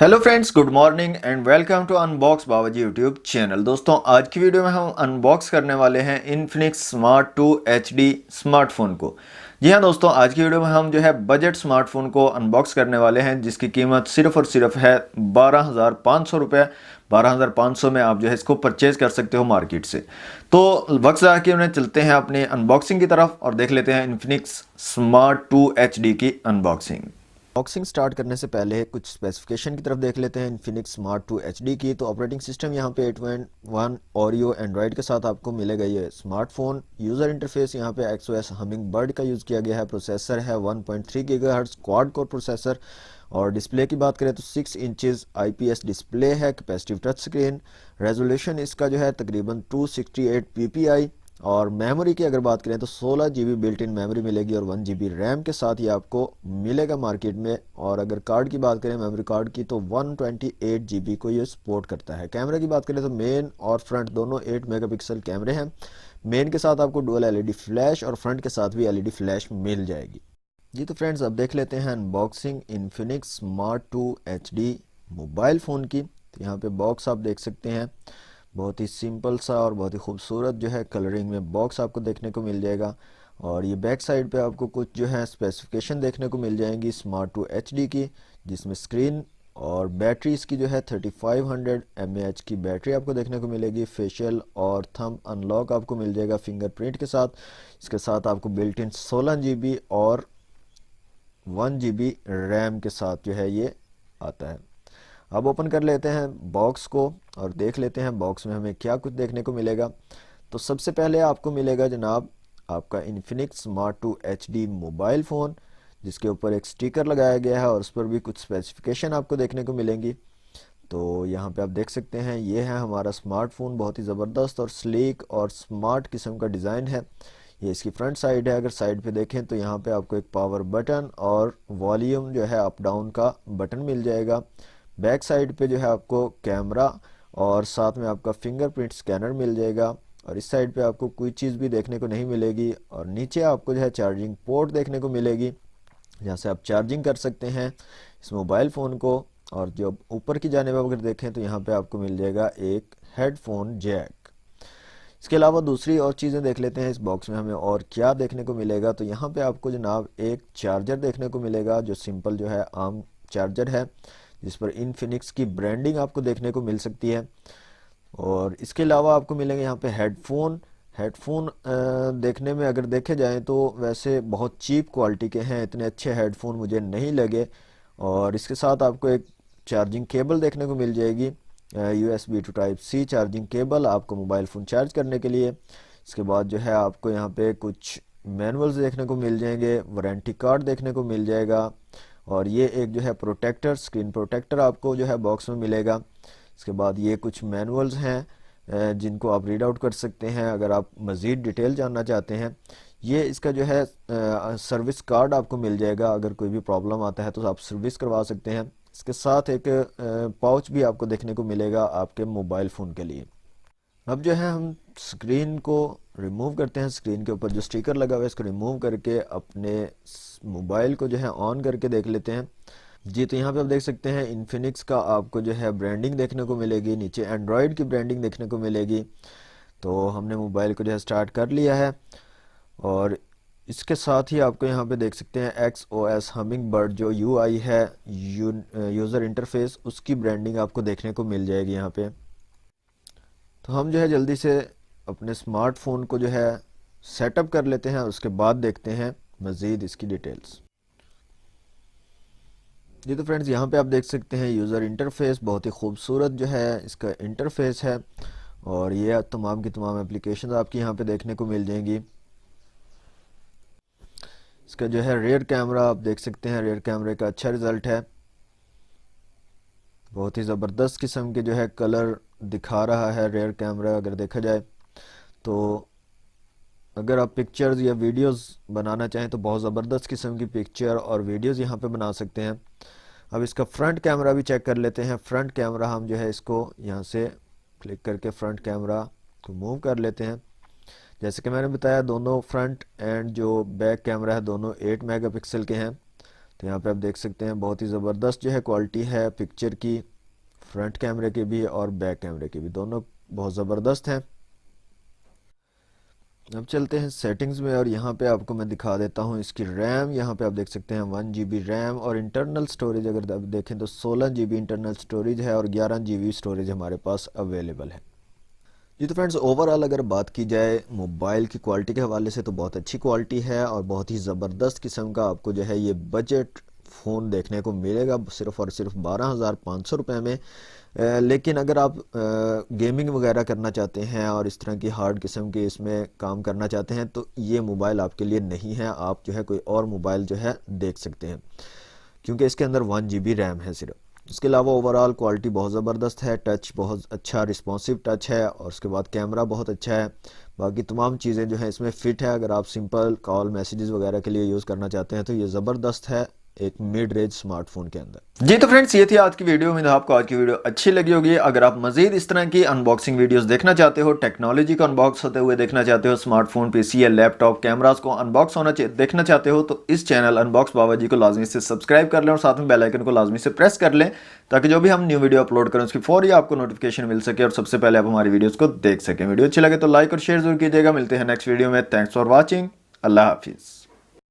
Hello friends, good morning and welcome to unbox Babaji YouTube channel. दोस्तों, आज की video में हम अनबॉक्स करने वाले हैं इन्फिनिक्स स्मार्ट 2 HD स्मार्टफोन को। जी हाँ दोस्तों, आज की वीडियो में हम जो है बजट स्मार्टफोन को अनबॉक्स करने वाले हैं, जिसकी कीमत सिर्फ और सिर्फ है 12,500 रुपये। 12,500 में आप जो है इसको परचेज कर सकते हो मार्केट से। तो वक्त ज़ाया किए उन्हें चलते हैं अपने अनबॉक्सिंग की तरफ और देख लेते हैं इन्फिनिक्स स्मार्ट 2 HD की अनबॉक्सिंग। बॉक्सिंग स्टार्ट करने से पहले कुछ स्पेसिफिकेशन की तरफ देख लेते हैं इन्फिनिक्स स्मार्ट 2 HD की। तो ऑपरेटिंग सिस्टम यहाँ पे 8.1 ओरियो एंड्रॉयड के साथ आपको मिलेगा ये स्मार्टफोन। यूज़र इंटरफेस यहाँ पे XOS हमिंग बर्ड का यूज़ किया गया है। प्रोसेसर है 1.3 GHz क्वाड कोर प्रोसेसर। और डिस्प्ले की बात करें तो 6 इंचेस IPS डिस्प्ले है, कैपेसिटिव टच स्क्रीन। रेजोल्यूशन इसका जो है तकरीबन 268 ppi। और मेमोरी की अगर बात करें तो 16 GB बिल्ट इन मेमोरी मिलेगी और 1 GB रैम के साथ ये आपको मिलेगा मार्केट में। और अगर कार्ड की बात करें मेमोरी कार्ड की तो 128 GB को ये सपोर्ट करता है। कैमरा की बात करें तो मेन और फ्रंट दोनों 8 मेगापिक्सल कैमरे हैं। मेन के साथ आपको डुअल LED फ्लैश और फ्रंट के साथ भी LED फ्लैश मिल जाएगी। जी तो फ्रेंड्स, अब देख लेते हैं unboxing Infinix smart 2 HD mobile phone की। तो यहाँ पे बॉक्स आप देख सकते हैं, बहुत ही सिंपल सा और बहुत ही खूबसूरत जो है कलरिंग में बॉक्स आपको देखने को मिल जाएगा। और ये बैक साइड पे आपको कुछ जो है स्पेसिफिकेशन देखने को मिल जाएंगी स्मार्ट 2 HD की, जिसमें स्क्रीन और बैटरी इसकी जो है 3500 mAh की बैटरी आपको देखने को मिलेगी। फेशियल और थंब अनलॉक आपको मिल जाएगा फिंगरप्रिंट के साथ। इसके साथ आपको बिल्ट इन 16 GB और 1 GB रैम के साथ जो है ये आता है। अब ओपन कर लेते हैं बॉक्स को और देख लेते हैं बॉक्स में हमें क्या कुछ देखने को मिलेगा। तो सबसे पहले आपको मिलेगा जनाब आपका Infinix smart 2 HD mobile phone, जिसके ऊपर एक स्टिकर लगाया गया है और उस पर भी कुछ स्पेसिफिकेशन आपको देखने को मिलेंगी। तो यहाँ पे आप देख सकते हैं ये है हमारा स्मार्टफोन। बहुत ही ज़बरदस्त और स्लीक और स्मार्ट किस्म का डिज़ाइन है। ये इसकी फ्रंट साइड है। अगर साइड पे देखें तो यहाँ पे आपको एक पावर बटन और वॉल्यूम जो है अप डाउन का बटन मिल जाएगा। बैक साइड पे जो है आपको कैमरा और साथ में आपका फिंगरप्रिंट स्कैनर मिल जाएगा। और इस साइड पे आपको कोई चीज़ भी देखने को नहीं मिलेगी। और नीचे आपको जो है चार्जिंग पोर्ट देखने को मिलेगी, जहाँ से आप चार्जिंग कर सकते हैं इस मोबाइल फ़ोन को। और जब ऊपर की जाने में अगर देखें तो यहाँ पे आपको मिल जाएगा एक हेडफोन जैक। इसके अलावा दूसरी और चीज़ें देख लेते हैं इस बॉक्स में हमें और क्या देखने को मिलेगा। तो यहाँ पे आपको जनाब एक चार्जर देखने को मिलेगा, जो सिंपल जो है आम चार्जर है, जिस पर इन्फिनिक्स की ब्रांडिंग आपको देखने को मिल सकती है। और इसके अलावा आपको मिलेंगे यहाँ पे हेडफोन। हेडफोन देखने में अगर देखे जाएं तो वैसे बहुत चीप क्वालिटी के हैं, इतने अच्छे हेडफोन मुझे नहीं लगे। और इसके साथ आपको एक चार्जिंग केबल देखने को मिल जाएगी, USB to type C charging cable आपको मोबाइल फ़ोन चार्ज करने के लिए। इसके बाद जो है आपको यहाँ पे कुछ मैनुअल्स देखने को मिल जाएंगे, वारंटी कार्ड देखने को मिल जाएगा। और ये एक जो है प्रोटेक्टर, स्क्रीन प्रोटेक्टर आपको जो है बॉक्स में मिलेगा। इसके बाद ये कुछ मैनुअल्स हैं जिनको आप रीड आउट कर सकते हैं अगर आप मज़ीद डिटेल जानना चाहते हैं। ये इसका जो है सर्विस कार्ड आपको मिल जाएगा, अगर कोई भी प्रॉब्लम आता है तो आप सर्विस करवा सकते हैं। इसके साथ एक पाउच भी आपको देखने को मिलेगा आपके मोबाइल फ़ोन के लिए। अब जो है हम स्क्रीन को रिमूव करते हैं। स्क्रीन के ऊपर जो स्टिकर लगा हुआ है इसको रिमूव करके अपने मोबाइल को जो है ऑन करके देख लेते हैं। जी तो यहाँ पे आप देख सकते हैं इन्फिनिक्स का आपको जो है ब्रांडिंग देखने को मिलेगी, नीचे एंड्रॉयड की ब्रांडिंग देखने को मिलेगी। तो हमने मोबाइल को जो है स्टार्ट कर लिया है और इसके साथ ही आपको यहाँ पे देख सकते हैं XOS हमिंग बर्ड जो UI है, यूज़र इंटरफेस, उसकी ब्रांडिंग आपको देखने को मिल जाएगी यहाँ पे। तो हम जो है जल्दी से अपने स्मार्टफोन को जो है सेटअप कर लेते हैं और उसके बाद देखते हैं मज़ीद इसकी डिटेल्स। जी तो फ्रेंड्स, यहाँ पे आप देख सकते हैं यूज़र इंटरफेस, बहुत ही खूबसूरत जो है इसका इंटरफेस है। और ये तमाम की तमाम एप्लीकेशन आपकी यहाँ पे देखने को मिल जाएंगी। इसका जो है रेयर कैमरा आप देख सकते हैं, रेयर कैमरे का अच्छा रिज़ल्ट है। बहुत ही ज़बरदस्त किस्म के जो है कलर दिखा रहा है रेयर कैमरा अगर देखा जाए तो। अगर आप पिक्चर्स या वीडियोस बनाना चाहें तो बहुत ज़बरदस्त किस्म की पिक्चर और वीडियोस यहाँ पे बना सकते हैं। अब इसका फ्रंट कैमरा भी चेक कर लेते हैं। फ्रंट कैमरा हम जो है इसको यहाँ से क्लिक करके फ्रंट कैमरा को मूव कर लेते हैं। जैसे कि मैंने बताया दोनों फ्रंट एंड जो बैक कैमरा है दोनों 8 मेगापिक्सल के हैं। तो यहाँ पे आप देख सकते हैं बहुत ही ज़बरदस्त जो है क्वालिटी है पिक्चर की, फ्रंट कैमरे की भी और बैक कैमरे की भी, दोनों बहुत ज़बरदस्त हैं। अब चलते हैं सेटिंग्स में और यहाँ पे आपको मैं दिखा देता हूँ इसकी रैम। यहाँ पे आप देख सकते हैं 1 GB रैम और इंटरनल स्टोरेज अगर आप देखें तो 16 GB इंटरनल स्टोरेज है और 11 GB स्टोरेज हमारे पास अवेलेबल है। जी तो फ्रेंड्स, ओवरऑल अगर बात की जाए मोबाइल की क्वालिटी के हवाले से तो बहुत अच्छी क्वालिटी है और बहुत ही ज़बरदस्त किस्म का आपको जो है ये बजट फ़ोन देखने को मिलेगा सिर्फ़ और सिर्फ 12,500 रुपये में। लेकिन अगर आप गेमिंग वगैरह करना चाहते हैं और इस तरह की हार्ड किस्म के इसमें काम करना चाहते हैं तो ये मोबाइल आपके लिए नहीं है। आप जो है कोई और मोबाइल जो है देख सकते हैं, क्योंकि इसके अंदर 1 GB रैम है सिर्फ। इसके अलावा ओवरऑल क्वालिटी बहुत ज़बरदस्त है, टच बहुत अच्छा रिस्पॉन्सिव टच है और उसके बाद कैमरा बहुत अच्छा है। बाकी तमाम चीज़ें जो हैं इसमें फ़िट है। अगर आप सिंपल कॉल मैसेजेस वगैरह के लिए यूज़ करना चाहते हैं तो ये ज़बरदस्त है एक मिड रेंज स्मार्टफोन के अंदर। जी तो फ्रेंड्स, ये थी आज की वीडियो। उम्मीद है आपको आज की वीडियो अच्छी लगी होगी। अगर आप मजीद इस तरह की अनबॉक्सिंग वीडियोस देखना चाहते हो, टेक्नोलॉजी को अनबॉक्स होते हुए देखना चाहते हो, स्मार्टफोन, पीसी या लैपटॉप कैमरास को अनबॉक्स देखना चाहते हो तो इस चैनल अनबॉक्स बाबा जी को लाजमी से सब्सक्राइब कर लें और साथ में बेल आइकन को लाजमी से प्रेस कर लें ताकि जो भी हम न्यू वीडियो अपलोड करें उसकी फौरी आपको नोटिफिकेशन मिल सके और सबसे पहले आप हमारी वीडियोज़ को देख सकें। वीडियो अच्छी लगे तो लाइक और शेयर जरूर कीजिएगा। मिलते हैं नेक्स्ट वीडियो में। Thanks for watching. अल्लाह हाफिज़।